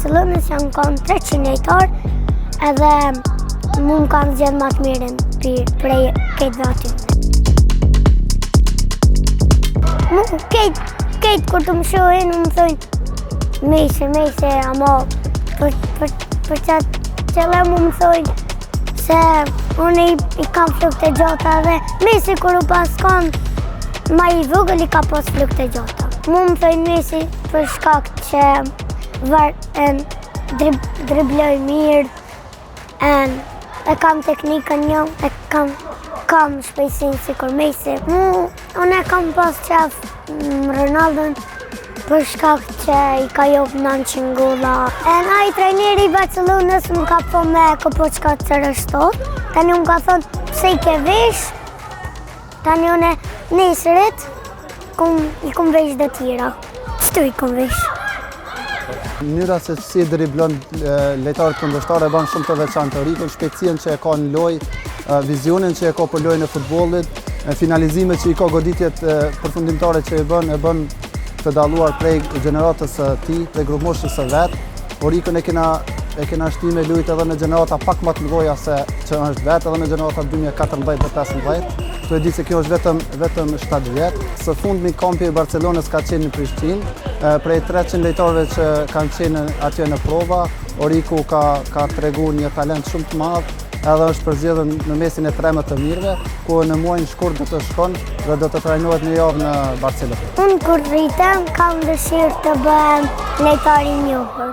Barcelonës janë kanë 300 lejtarë edhe mu më kanë zgjedhë më të mirën prej këtë aty. Mu këtë kur të më shohin, më thojnë Messi, ama për qatë qëllë mu më thojnë se unë i kam flukët e gjata dhe Messi kur u pas kanë ma i vogël i ka pas flukët e gjata. Mu më thojnë Messi për shkak që dribloj mirë, e kam teknikën një, e kam shpejtësinë si kur Messi. Unë e kam pas qef Ronaldon për shkak që i ka jop 900 golla. Ai trajneri i Barcelonës më ka thonë me Kopočka Cërështot. Tani unë ka thonë pse i ke vesh, tani unë nesërit i kom vesh dhe tjera. Qëtu i kom vesh? Mënyra se si driblon lojtarët kundërshtar e bën shumë të veçantë. Rikun shpejtësinë që e ka në lojë, vizionin që e ka për lojën e futbollit, finalizimet që i ka goditjet përfundimtare që e bën të dalluar prej gjeneratës së tij, prej grupmoshës së vet. Orikun e kena shtyme me lujt edhe në gjenerata pak më të mëdha se që është vetë, edhe në gjenerata 2014 dhe 2015. Tu e di se kjo është vetëm 7 vjet. Së fundmi kampi i Barcelonës ka qenë në Prishtinë. Prej 300 lojtarëve që kanë qenë atje në prova, Oriku ka treguar një talent shumë të madh, edhe është përzgjedhur në mesin e 13 të mirëve, ku në muajin shkurt do të shkon dhe do të trajnohet një javë në Barcelonë. Unë kur rritem kam dëshirë të bëhem lojtar i njohur.